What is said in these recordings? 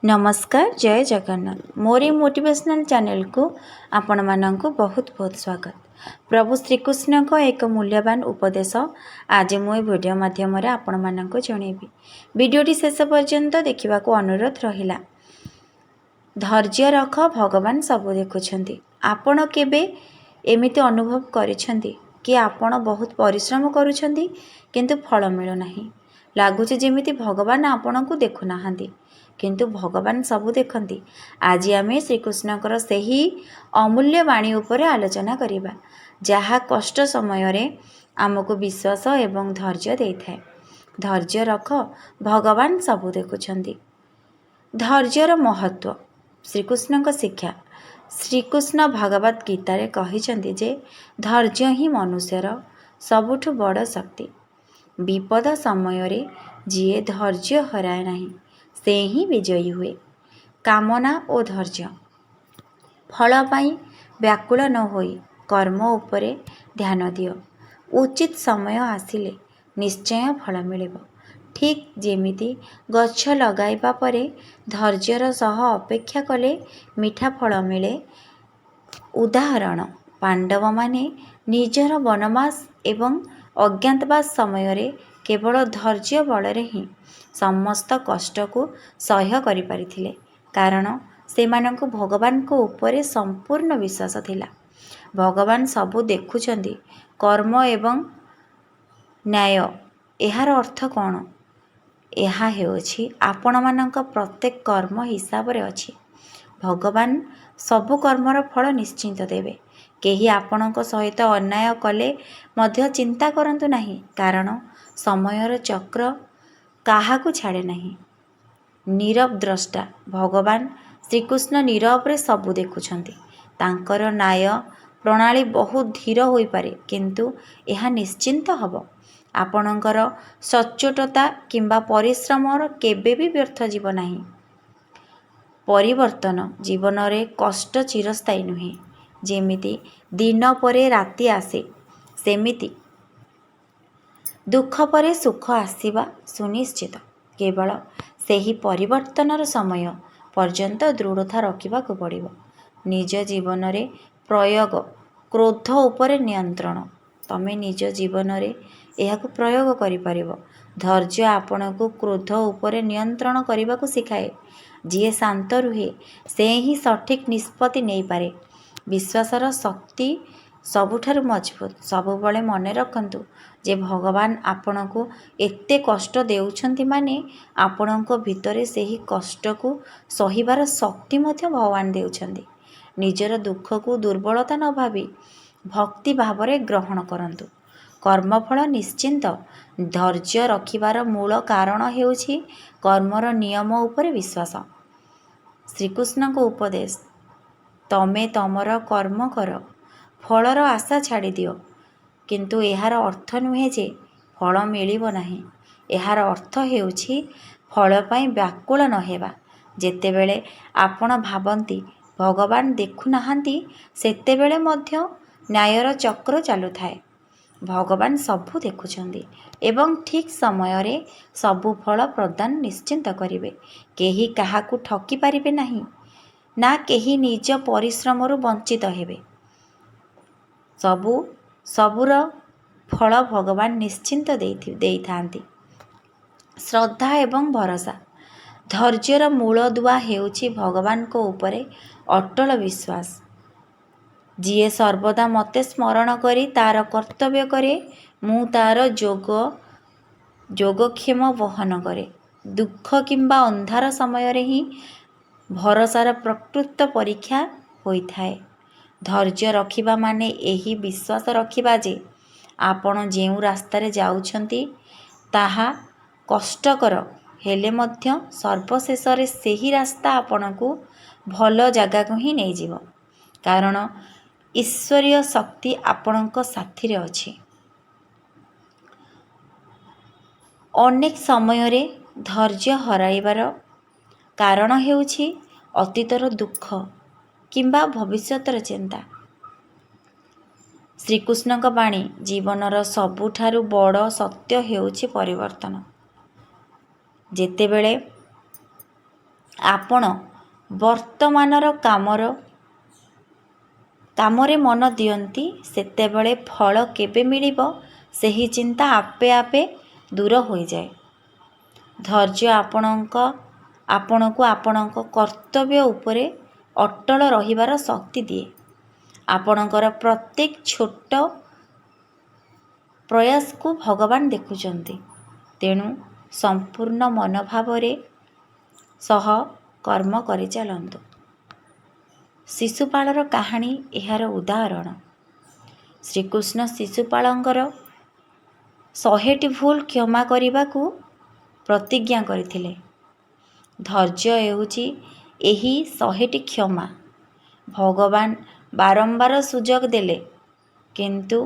नमस्कार जय जगन्नाथ मोरी motivational channel को आपण मानक बहुत बहुत स्वागत। प्रभु श्रीकृष्ण को एक मूल्यवान उपदेश आज मु वीडियो माध्यम आपण मानक जनइबी। वीडियोटी शेष पर्यंत देखा अनुरोध रहिला। धैर्य रख, भगवान सब देखुछंती। आपण केबे एमिति अनुभव करिसंती कि आपण बहुत परिश्रम करूछंती किंतु फल मिलु नाही। लागुचे जेमिति भगवान आपणको देखु नाहांती किंतु भगवान सब देखती। आज आम श्रीकृष्णकर सही अमूल्य वाणी उपरे आलोचना करिबा, जहा कष्ट समय रे आमको विश्वास एवं धैर्य दे थाए। धैर्य रख, भगवान सब देखुछंती। धैर्यर महत्व श्रीकृष्ण शिक्षा। श्रीकृष्ण भगवत गीता रे कहिसंती जे धैर्य ही मनुष्यर सबुठु बड़ शक्ति। विपद समय रे जिए धैर्य हराए नहीं से ही विजयी हुए। कामना और धैर्य। फल पाई व्याकुल न होई कर्म उपरे ध्यान दियो। उचित समय आसिले निश्चय फल मिलिबो। ठीक जेमिति गछ लगाइबा परे धैर्यर सह अपेक्षा कले मीठा फल मिले। उदाहरण पांडव माने निजर वनवास एवं अज्ञातवास समय रे केवल धैर्य बल ही समस्त कष्ट को सह्य करि परिथिले, कारण से मानक भगवान को ऊपर संपूर्ण विश्वास थिला। भगवान सबू देखुचंदी कर्म एवं न्याय। यार अर्थ कौन? यह हेउछि आपण मानक प्रत्येक कर्म हिसाब रे अछि। भगवान सबु कर्मर फल निश्चिंत देवे। केही आपणक सहित अन्याय कले मध्य चिंता करंतु नहीं, कारण समयर चक्र काहाकू छाड़े नहीं। नीरव द्रष्टा भगवान श्रीकृष्ण नीरव रे सबू देखुछंती। तांकर न्याय प्रणाली बहुत धीर होई पारे, किंतु यह निश्चिंत हब आपणकर सच्चोटता किंबा परिश्रमर केबे भी व्यर्थ जीव नहीं। परिवर्तन जीवन रे कष्ट चिरस्थायी नुहे। जेमिति दिन परे राति आसे, सेमिति दुख परे सुख आसीबा सुनिश्चित। केवल सेही परिवर्तनर समय पर्यंत दृढ़ता रखिबाकू पड़िबो। निज जीवन रे प्रयोग क्रोध उपरे नियंत्रण। तमे निज जीवन रे एहाकू प्रयोग करि परिबो। धैर्य आपणकू क्रोध उपरे नियंत्रण करिबाकू सिखाए। जिए शांत रुहे से ही सठिक निष्पत्ति नहीं पारे। विश्वासर शक्ति सबुठारु मजबूत। सबुबले मने रखंतु जे भगवान आपणकू एते कष्ट देउछंती माने आपणको भितरे सेही कष्ट को सहिबार शक्ति मध्य भगवान देउछंती। निजर दुख को दुर्बलता न भावी भक्ति भावरे ग्रहण करंतु। कर्मफल निश्चिंत। धैर्य रखिबार मूल कारण हेउछि कर्मर नियम उपरे विश्वास। श्रीकृष्ण को उपदेश, तमे तमर कर्म कर, फलर आशा छाड़ी दियो। किंतु यार अर्थ नुहे जे फल मिलिबो नाही। यार अर्थ हेउछि फल पाई व्याकुल न हेबा। जेतेबेले आपण भाबंती भगवान देखु नाहांती, सेतेबेले मध्य न्यायर चक्र चालू थाए। भगवान सबू देखुछंदी एवं ठीक समय रे सबू फल प्रदान निश्चिंत करिवे। केही काहाकू ठकी पारिबे नाही, ना केही निज परिश्रम रु वंचित हेबे। सबूर फल भगवान निश्चिंत देई थांती। श्रद्धा एवं भरोसा। धैर्यर मूल दुआ हेउछि भगवान को ऊपरे अटल विश्वास। जिए सर्वदा मते स्मरण करी तार कर्तव्य करे, मु तार योगक्षेम वहन करे। दुख किंबा अंधार समय रे ही भरोसार प्रकृत परीक्षा होई थाए। धैर्य रखिबा माने एही विश्वास रखिबा जे आपण जेउ रास्तारे जाउछंती ताहा कष्टकर हेले मध्य सर्वशेष रे सेही रास्ता आपणकू भल जगह को ही नहीं जीव, कारण ईश्वरीय शक्ति आपणक साथी रे अछि। अनेक समय रे धैर्य हराइबार कारण हेउछि अतीतर दुख किंबा भविष्यतर चिंता। श्रीकृष्ण का बाणी जीवनर सबुठारु बड़ सत्य हेउछि परिवर्तन। जेतेबेले ଆପଣ ବର୍ତ୍ତମାନର କାମରେ ମନ ଦିଅନ୍ତି ସେତେବେଳେ ଫଳ କେବେ ମିଳିବ ସେହି ଚିନ୍ତା ଆପେ ଆପେ ଦୂର ହୋଇଯାଏ। ଧୈର୍ଯ୍ୟ ଆପଣଙ୍କୁ ଆପଣଙ୍କ କର୍ତ୍ତବ୍ୟ ଉପରେ ଅଟଳ ରହିବାର ଶକ୍ତି ଦିଏ। ଆପଣଙ୍କର ପ୍ରତ୍ୟେକ ଛୋଟ ପ୍ରୟାସକୁ ଭଗବାନ ଦେଖୁଛନ୍ତି। ତେଣୁ ସମ୍ପୂର୍ଣ୍ଣ ମନୋଭାବରେ ସହ କର୍ମ କରିଚାଲନ୍ତୁ। ଶିଶୁପାଳର କାହାଣୀ ଏହାର ଉଦାହରଣ। ଶ୍ରୀକୃଷ୍ଣ ଶିଶୁପାଳଙ୍କର 100ଟି ଭୁଲ କ୍ଷମା କରିବାକୁ ପ୍ରତିଜ୍ଞା କରିଥିଲେ। ଧୈର୍ଯ୍ୟ ହେଉଛି ଏହି 100ଟି କ୍ଷମା। ଭଗବାନ ବାରମ୍ବାର ସୁଯୋଗ ଦେଲେ, କିନ୍ତୁ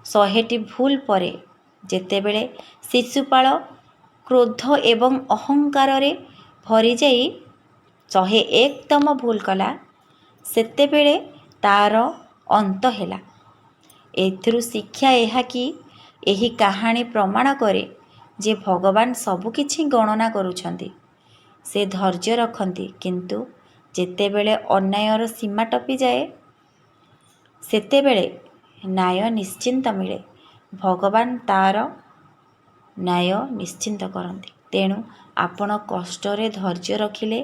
100ଟି ଭୁଲ ପରେ ଯେତେବେଳେ ଶିଶୁପାଳ କ୍ରୋଧ ଏବଂ ଅହଙ୍କାରରେ ଭରିଯାଇ 101ତମ ଭୁଲ କଲା, ସେତେବେଳେ ତା'ର ଅନ୍ତ ହେଲା। ଏଥିରୁ ଶିକ୍ଷା ଏହା କି ଏହି କାହାଣୀ ପ୍ରମାଣ କରେ ଯେ ଭଗବାନ ସବୁକିଛି ଗଣନା କରୁଛନ୍ତି। ସେ ଧୈର୍ଯ୍ୟ ରଖନ୍ତି, କିନ୍ତୁ ଯେତେବେଳେ ଅନ୍ୟାୟର ସୀମା ଟପିଯାଏ ସେତେବେଳେ ନ୍ୟାୟ ନିଶ୍ଚିନ୍ତ ମିଳେ। ଭଗବାନ ତା'ର ନ୍ୟାୟ ନିଶ୍ଚିନ୍ତ କରନ୍ତି। ତେଣୁ ଆପଣ କଷ୍ଟରେ ଧୈର୍ଯ୍ୟ ରଖିଲେ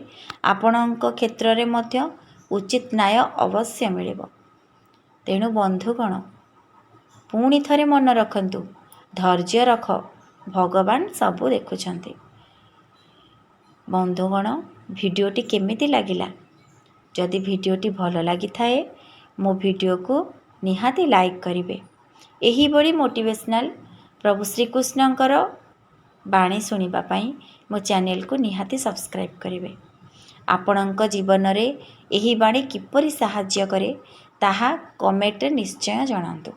ଆପଣଙ୍କ କ୍ଷେତ୍ରରେ ମଧ୍ୟ ଉଚିତ ନ୍ୟାୟ ଅବଶ୍ୟ ମିଳିବ। ତେଣୁ ବନ୍ଧୁଗଣ, ପୁଣି ଥରେ ମନେ ରଖନ୍ତୁ, ଧୈର୍ଯ୍ୟ ରଖ, ଭଗବାନ ସବୁ ଦେଖୁଛନ୍ତି। ବନ୍ଧୁଗଣ, ଭିଡ଼ିଓଟି କେମିତି ଲାଗିଲା? ଯଦି ଭିଡ଼ିଓଟି ଭଲ ଲାଗିଥାଏ ମୋ ଭିଡ଼ିଓକୁ ନିହାତି ଲାଇକ୍ କରିବେ। ଏହିଭଳି ମୋଟିଭେସନାଲ୍ ପ୍ରଭୁ ଶ୍ରୀକୃଷ୍ଣଙ୍କର ବାଣୀ ଶୁଣିବା ପାଇଁ ମୋ ଚ୍ୟାନେଲକୁ ନିହାତି ସବସ୍କ୍ରାଇବ୍ କରିବେ। ଆପଣଙ୍କ ଜୀବନରେ ଏହି ବାଣୀ କିପରି ସାହାଯ୍ୟ କରେ ତାହା କମେଣ୍ଟରେ ନିଶ୍ଚୟ ଜଣାନ୍ତୁ।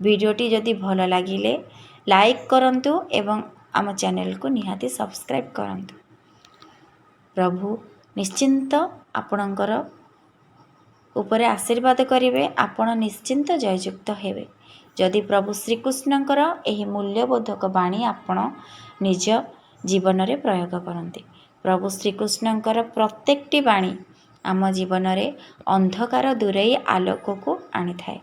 ଭିଡ଼ିଓଟି ଯଦି ଭଲ ଲାଗିଲେ ଲାଇକ୍ କରନ୍ତୁ ଏବଂ ଆମ ଚ୍ୟାନେଲକୁ ନିହାତି ସବସ୍କ୍ରାଇବ୍ କରନ୍ତୁ। ପ୍ରଭୁ ନିଶ୍ଚିନ୍ତ ଆପଣଙ୍କର ଉପରେ ଆଶୀର୍ବାଦ କରିବେ। ଆପଣ ନିଶ୍ଚିନ୍ତ ଜୟଯୁକ୍ତ ହେବେ ଯଦି ପ୍ରଭୁ ଶ୍ରୀକୃଷ୍ଣଙ୍କର ଏହି ମୂଲ୍ୟବୋଧକ ବାଣୀ ଆପଣ ନିଜ ଜୀବନରେ ପ୍ରୟୋଗ କରନ୍ତି। ପ୍ରଭୁ ଶ୍ରୀକୃଷ୍ଣଙ୍କର ପ୍ରତ୍ୟେକଟି ବାଣୀ ଆମ ଜୀବନରେ ଅନ୍ଧକାର ଦୂରେଇ ଆଲୋକକୁ ଆଣିଥାଏ।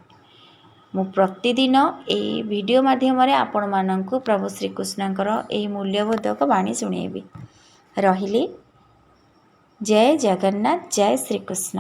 ମୁଁ ପ୍ରତିଦିନ ଏହି ଭିଡ଼ିଓ ମାଧ୍ୟମରେ ଆପଣମାନଙ୍କୁ ପ୍ରଭୁ ଶ୍ରୀକୃଷ୍ଣଙ୍କର ଏହି ମୂଲ୍ୟବୋଧକ ବାଣୀ ଶୁଣେଇବି। ରହିଲି। ଜୟ ଜଗନ୍ନାଥ, ଜୟ ଶ୍ରୀକୃଷ୍ଣ।